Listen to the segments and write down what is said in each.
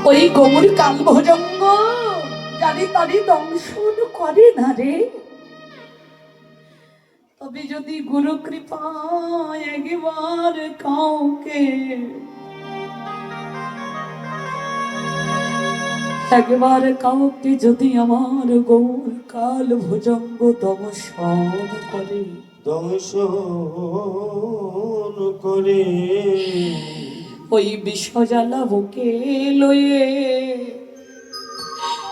ওই গৌর কালভজঙ্গ জানি তারি দংশন করে না রে। তবে যদি গুরু কৃপায় একবার কাউকে যদি আমার গৌর কাল ভুজঙ্গ দংশন করে ওই বিশ্বজ্বালা বুকে লয়ে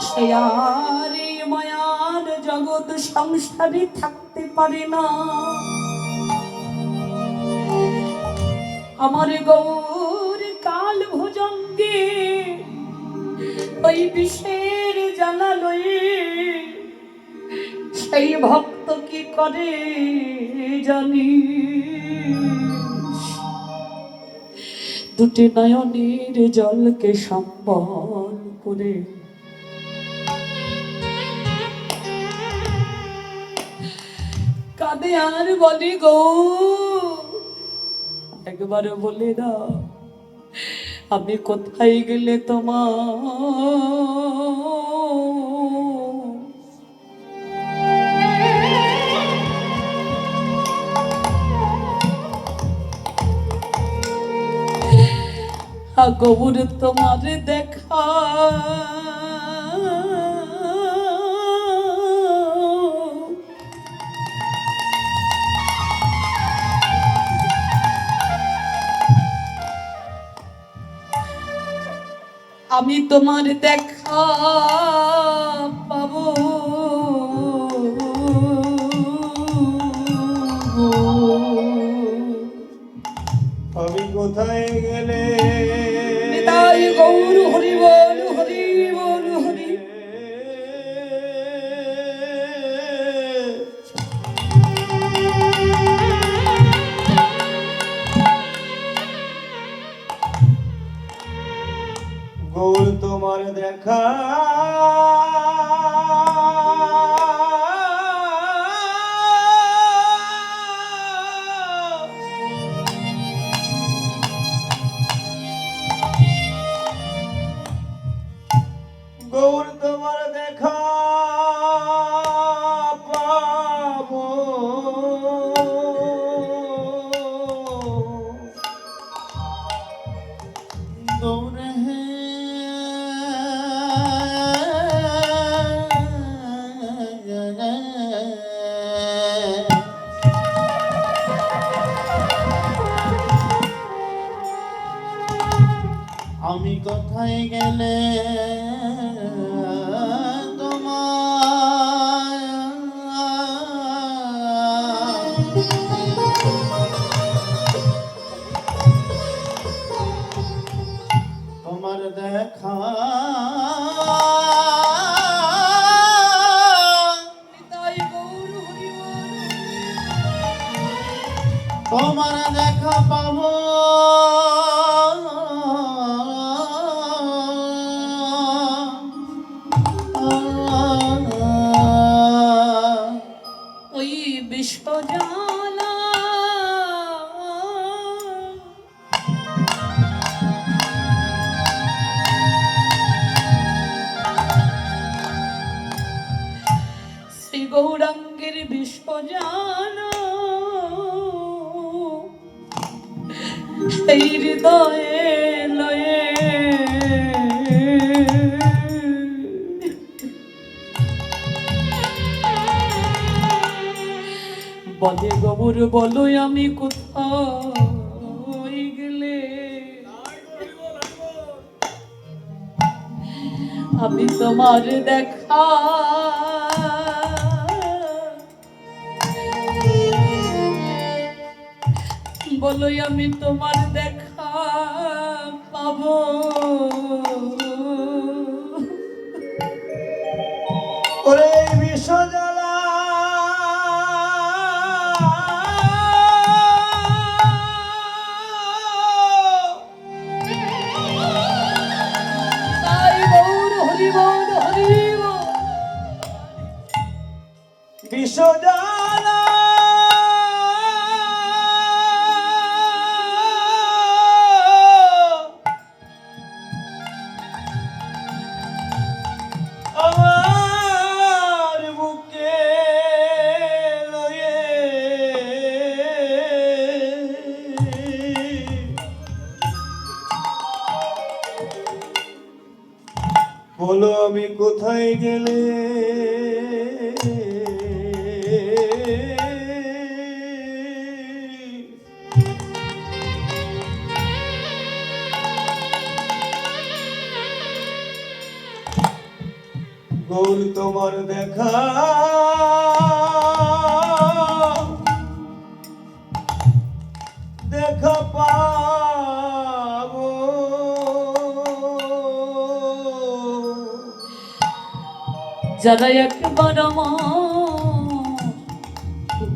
সে আর এই মায়ার জগৎ সংসারে থাকতে পারে না। আমার গৌর কাল ভুজঙ্গে ওই বিষের জ্বালা লয়ে সেই ভক্ত কি করে জানি, দুটি নয়নের জলকে সম্বল করে কাঁদে আর বলে গো একবার বলে দাও আমি কোথায় গেলে তোমার গৌর তোমার দেখা আমি তোমার দেখা পাবো। আমি কোথায় গেলে তাই গৌর হরি বল হরি বল হরি। গৌর তোমার দেখা গৌর তোমার দেখা পাবো। গৌর হে আমি কোথায় গেলে তোমার দেখা তোমার দেখা পাবো। ওই বিশ্বজ্বালা শ্রী গৌরাঙ্গের বিশ্বজ্বালা এই হৃদয়ে লয়ে বলে গৌর বলো আমি কোথায় গেলে আমি তোমার দেখা বলো আমি তোমার দেখা পাবো। ওরে বিশ্বজ্বালা তাই গৌর হরি বল হরি বল। বিশ্বজ্বালা বলো আমি কোথায় গেলে গৌর তোমার দেখা দেখা পাবো যারা একবার আমার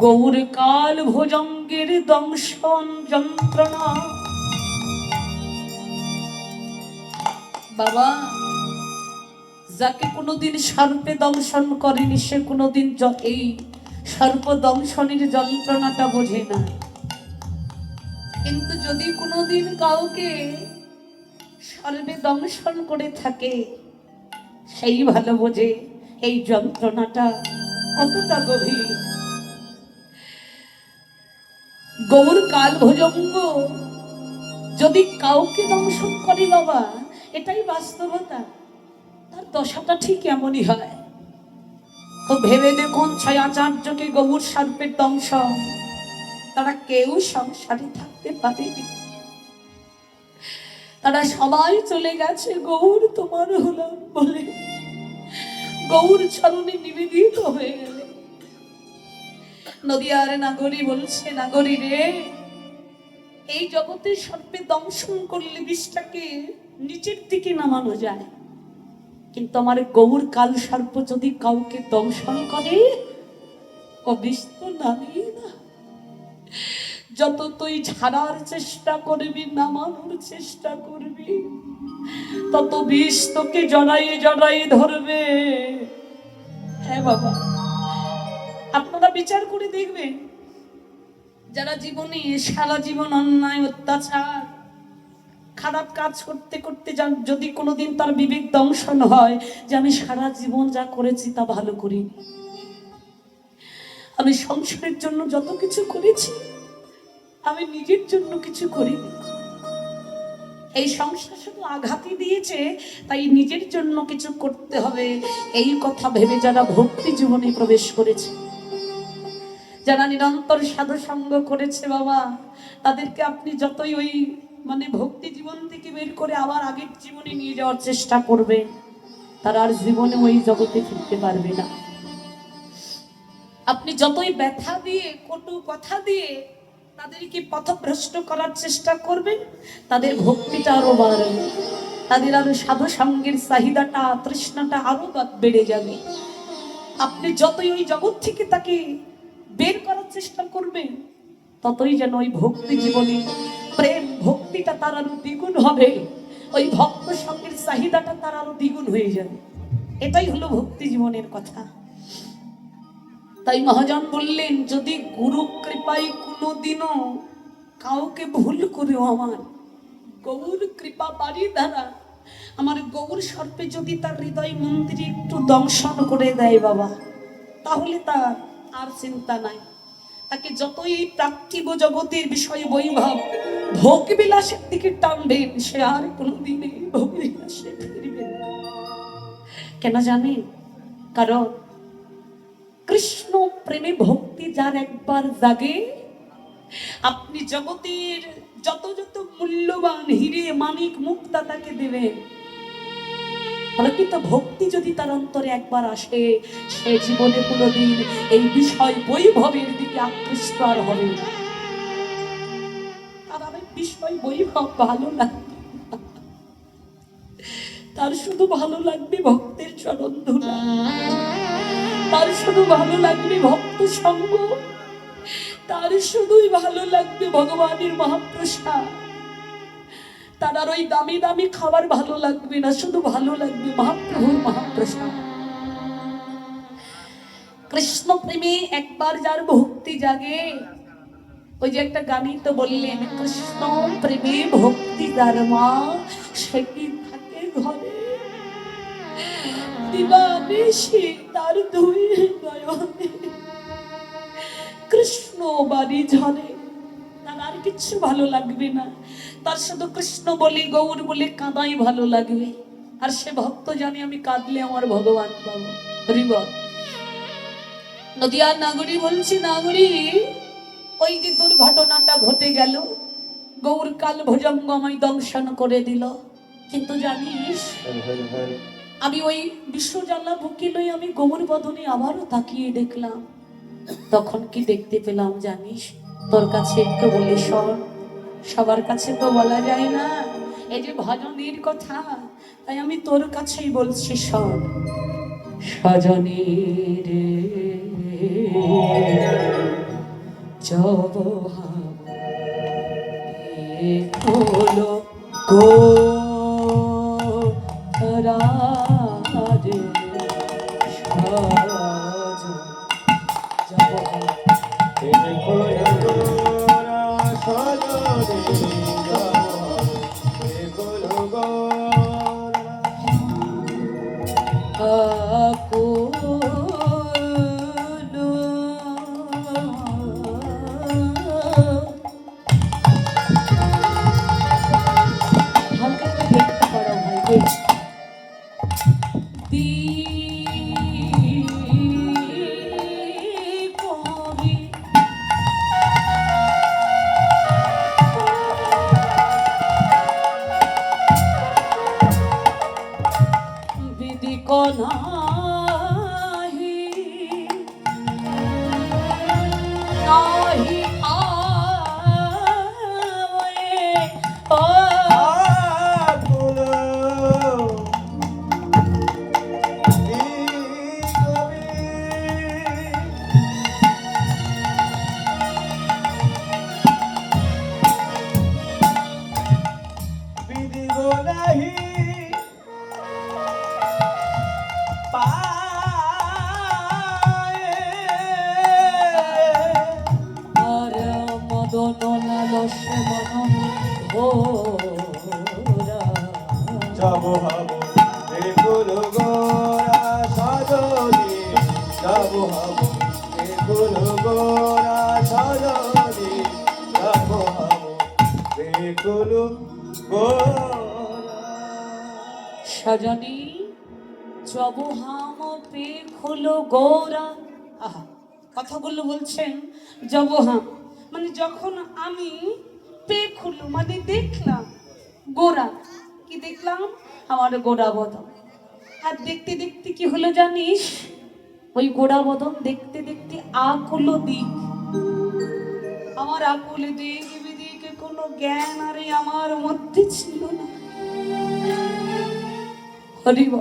গৌর কাল ভোজঙ্গের দংশন যন্ত্রণা বাবা যাকে কোনোদিন সর্পে দংশন করেনি সে কোনোদিন এই সর্প দংশনের যন্ত্রণাটা বোঝে না, কিন্তু যদি কোনোদিন কাউকে সর্পে দংশন করে থাকে সেই ভালো বোঝে এই যন্ত্রণাটা কতটা গভীর। গৌর কাল ভোজঙ্গ যদি কাউকে দংশন করে বাবা, এটাই বাস্তবতা, তার দশাটা ঠিক এমনই হয়। তো ভেবে দেখুন, ছয় আচার্যকে গৌর সর্পের দংশন, তারা কেউ সংসারে থাকতে পারেনি, তারা সবাই চলে গেছে গৌর তোমার হলাম বলে, গৌর চরণে নিবেদিত হয়ে গেলে। নদিয়ার নাগরী বলছে, নাগরী রে, এই জগতে সর্পে দংশন করলে বিষটাকে নিচের দিকে নামানো যায়, কিন্তু আমার গৌর কাল সর্প যদি কাউকে দংশন করে ও বিষ তো নামেই না। যত তুই ছাড়ার চেষ্টা করবি, নামানোর চেষ্টা করবি, তত বিষ তোকে জড়াইয়ে জড়াইয়ে ধরবে। হ্যাঁ বাবা, আপনারা বিচার করে দেখবেন, যারা জীবনে সারা জীবন অন্যায় অত্যাচার খারাপ কাজ করতে করতে যদি কোনোদিন তার বিবেক দংশন হয় যে আমি সারা জীবন যা করেছি তা ভালো করিনি, আমি সংসারের জন্য যত কিছু করেছি আমি নিজের জন্য কিছু করিনি, এই সংসার শুধু আঘাতই দিয়েছে তাই নিজের জন্য কিছু করতে হবে, এই কথা ভেবে যারা ভক্তি জীবনে প্রবেশ করেছে, যারা নিরন্তর সাধু সঙ্গ করেছে বাবা, তাদেরকে আপনি যতই ওই ভক্তি জীবন থেকে বের করে আবার আগের জীবনে নিয়ে যাওয়ার চেষ্টা করবে, তারা আর জীবনে ওই জগতে ফিরতে পারবে না। আপনি যতই ব্যথা দিয়ে কটু কথা দিয়ে তাদেরকে পথভ্রষ্ট করার চেষ্টা করবেন, তাদের ভক্তিটা আরো বাড়বে, তাদের আরো সাধু সঙ্গের চাহিদাটা তৃষ্ণাটা আরো বেড়ে যাবে। আপনি যতই ওই জগৎ থেকে তাকে বের করার চেষ্টা করবেন, ততই যেন ওই ভক্তি জীবনে প্রেম ভক্তিটা তার আরো দ্বিগুণ হবে, ওই ভক্ত সঙ্গের চাহিদাটা তার আরো দ্বিগুণ হয়ে যাবে। এটাই হলো ভক্তি জীবনের কথা। তাই মহাজন বললেন, যদি গুরু কৃপায় কোনোদিনও কাউকে ভুল করেও আমার গৌর কৃপা বাড়ি দ্বারা আমার গৌর সর্পে যদি তার হৃদয় মন্দিরে একটু দংশন করে দেয় বাবা, তাহলে তার আর চিন্তা নাই। তাকে যতই এই পার্থিব জগতের বিষয় বৈভব ভোগ বিলাসের দিকে টানবেন, সে আর কোনোদিন এই ভোগ বিলাসে ফিরবে না। কেন জানেন? কারণ কৃষ্ণ প্রেমে ভক্তি যার একবার জাগে, আপনি জগতের যত যত মূল্যবান হিরে মানিক মুক্তা তাকে দেবেন, প্রকৃত ভক্তি যদি তার অন্তরে একবার আসে, সে জীবনে কোনোদিন এই বিষয় বৈভবের দিকে আকৃষ্ট আর হবে না। তার আর বিষয় বৈভব ভালো লাগবে, তার শুধু ভালো লাগবে ভক্তের চরণ ধুলা, তার শুধু ভালো লাগবে ভক্ত সঙ্গ, তার শুধুই ভালো লাগবে ভগবানের মহাপ্রসাদ, তার আর ওই দামি দামি খাবার ভালো লাগবে না, শুধু ভালো লাগবে মহাপ্রভুর মহাপ্রসাদ। কৃষ্ণ প্রেমে একবার যার ভক্তি জাগে, ওই যে একটা গানই তো বললেন, কৃষ্ণ প্রেমে ভক্তি যার মা সে কি থাকে ঘরে, দিবানিশি তার দুই নয়নে কৃষ্ণ বাড়ি ঝরে, তার আর কিছু ভালো লাগবে না, তার শুধু কৃষ্ণ বলে গৌর বলে কাঁদাই ভালো লাগবে। আর সে ভক্ত জানে আমি কাঁদলে আমার ভগবান পাবো। হরিবল। নদিয়ার নাগরী বলছি, নাগরী ওই যে দুর্ঘটনাটা ঘটে গেল, গৌর কাল ভুজঙ্গ আমায় দংশন করে দিল, কিন্তু জানিস আমি ওই বিশ্বজ্বালা বুকে লই আমি গৌর বদনে আবারও তাকিয়ে দেখলাম। তখন কি দেখতে পেলাম জানিস? তোর কাছে একটু বলি শোন, সবার কাছে তো বলা যায় না এই যে ভজনের কথা, তাই আমি তোর কাছেই বলছি শোন। সজনীর যাব হলো গো রাজে যাব হাবো বেকুল গোরা সজনী, যাব হাবো বেকুল গোরা সজনী, যাব হাবো বেকুল গোরা সজনী যাব হাম বেকুল গোরা। আহা, কথাগুলো বলছেন যাব হাম মানে যখন আমি পেখুলু মানে দেখলাম গোরা, কি দেখলাম? আমার গোড়া বদন। আর দেখতে দেখতে কি হলো জানিস? ওই গোড়া বদন দেখতে দেখতে আকুলো দিক, আমার আকুলে দিক বিদিকে কোনো জ্ঞান আরে আমার মধ্যে ছিল না। হরিব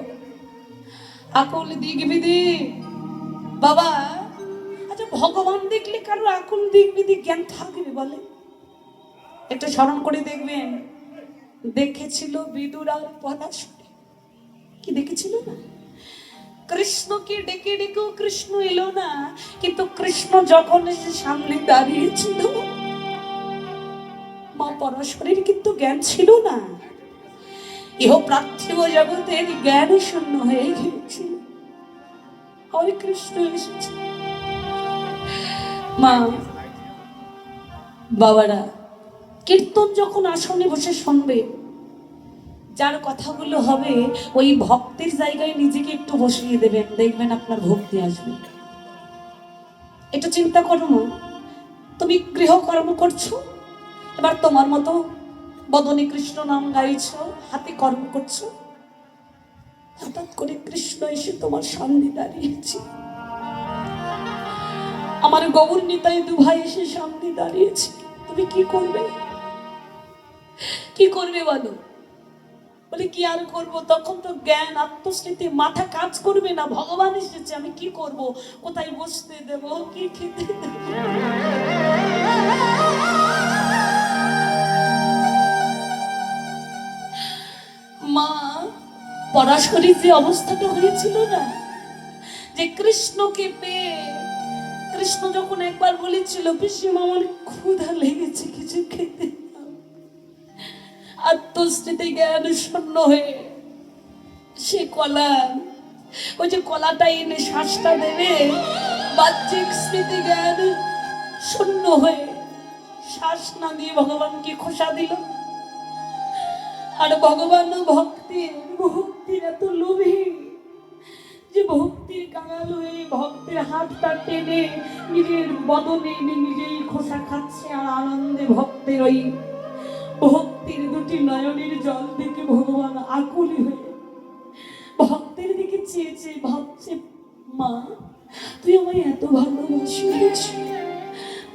আকুল দিক বিদিক বাবা। আচ্ছা ভগবান দেখলে কারো আকুল দিক বিদিক জ্ঞান থাকবে বলে? একটু স্মরণ করে দেখবেন, দেখেছিল বিদুর আর পলাশকে, কি দেখেছিল না? কৃষ্ণকে ডেকে ডেকেও কৃষ্ণ এলো না, কিন্তু কৃষ্ণ যখন এসে সামনে দাঁড়িয়েছিল মা পরস্পরের কিন্তু জ্ঞান ছিল না। ইহ পার্থিব জগতের জ্ঞান শূন্য হয়ে গিয়েছিল। হরে কৃষ্ণ এসেছে। মা বাবারা কীর্তন যখন আসনে বসে শুনবে, যার কথাগুলো হবে ওই ভক্তের জায়গায় নিজেকে একটু বসিয়ে দেবেন, দেখবেন আপনার ভক্তি আসবে। একটু চিন্তা করো না, তুমি গৃহকর্ম করছো, এবার তোমার মতো বদনে কৃষ্ণ নাম গাইছো, হাতে কর্ম করছো, হঠাৎ করে কৃষ্ণ এসে তোমার সামনে দাঁড়িয়েছে। আমার গৌর নিতাই দু ভাই এসে সামনে দাঁড়িয়েছে, তুমি কি করবে? কি করবে বলো? বলে কি আর করব? তখন তো জ্ঞান আত্মস্মৃতি মাথা কাজ করবে না। ভগবান এসেছে, আমি কি করব? কোথায় বসতে দেব, কি খেতে দেব? মা পরাশরীর যে অবস্থাটা হয়েছিল না, যে কৃষ্ণকে পেয়ে কৃষ্ণ যখন একবার বলেছিল পিসিমা আমার ক্ষুধা লেগেছে, কিছু খেতে দাও, আত্মস্মৃতি জ্ঞান শূন্য হয়ে সে কলা, ওই যে কলাটা এনে শ্বাসটা দেবে, বাহ্যিক স্মৃতি জ্ঞান শূন্য হয়ে শ্বাস না দিয়ে ভগবানকে খোসা দিল। আর ভগবান ভক্তির এত লোভী যে ভক্তির কাঙাল হয়ে ভক্তের হাতটা টেনে নিজের বদনে নিজেই খোসা খাচ্ছে আর আনন্দে ভক্তের ওই ভক্তির দুটি নয়নের জল দেখে ভগবান আকুলি হয়ে ভক্তের দিকে চেয়ে চেয়ে ভাবছে, মা তুই আমায় এত ভালোবাসিস,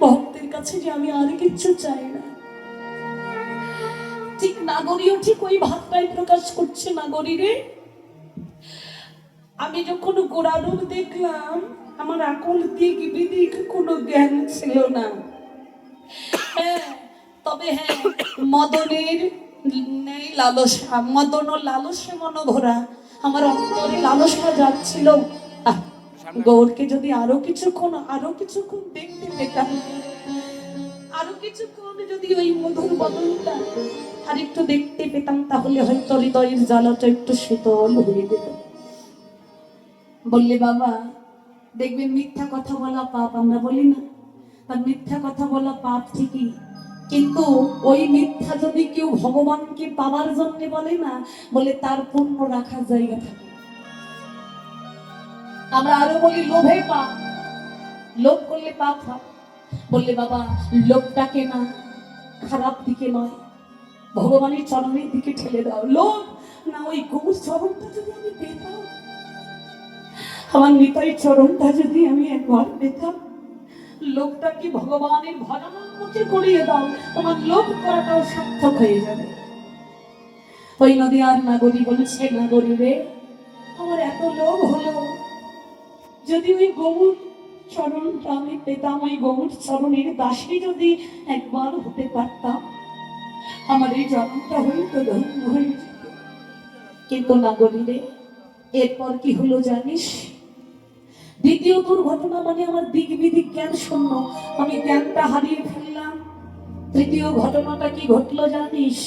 ভক্তের কাছে যে আমি আর কিচ্ছু চাই না। ঠিক নাগরীও ঠিক ওই ভাবটাই প্রকাশ করছে। নাগরীরে, আমি যখন গোড়ারূপ দেখলাম আমার আকল দিক বিদিক কোনো জ্ঞান ছিল না। হ্যাঁ, তবে হ্যাঁ, মদনের নেই লালসা, মদন ও লালসে মনোভরা আমার অন্তরে লালসা যাচ্ছিল। গৌরকে যদি আরো কিছুক্ষণ দেখতে পেতাম, আরো কিছুক্ষণ যদি ওই মধুর বদনটা আর একটু দেখতে পেতাম, তাহলে হয়তো হৃদয়ের জ্বালাটা একটু শীতল হয়ে যেত। বললে, বাবা দেখবেন মিথ্যা কথা বলা পাপ, আমরা বলি না, তার মিথ্যা কথা বলা পাপ ঠিকই, কিন্তু ওই মিথ্যা যদি কেউ ভগবানকে পাওয়ার জন্য বলে না, বলে তার পুণ্য রাখার জায়গা থাকে। আমরা আরো বলি লোভে পাপ, লোভ করলে পাপ হয়। বললে, বাবা লোভটাকে না খারাপ দিকে নয়, ভগবানের চরণের দিকে ঠেলে দাও। লোভ না, ওই গৌর চরণটা যদি আমি পেতাম, আমার নিতাই চরণটা যদি আমি একবার পেতাম, লোভটাকে ভগবানের ভজনান্মুখে করিয়ে দাও, তোমার লোভ করাটাও সার্থক হয়ে যাবে। ওই নদী আর নাগরী বলেছে, নাগরী রে, আমার এত লোভ হলো, যদি ওই গৌর চরণটা আমি পেতাম, ওই গৌর চরণের দাসী যদি একবার হতে পারতাম, আমার এই জন্মটা হইতো ধন্য হয়ে যেত। কিন্তু নাগরী রে, এরপর কি হলো জানিস? দ্বিতীয় দুর্ঘটনা, মানে আমার দিক বিদিক জ্ঞান শূন্য, আমি জ্ঞানটা হারিয়ে ফেললাম। তৃতীয় ঘটনাটা কি ঘটলো জানিস?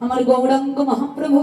আমার গৌরাঙ্গ মহাপ্রভু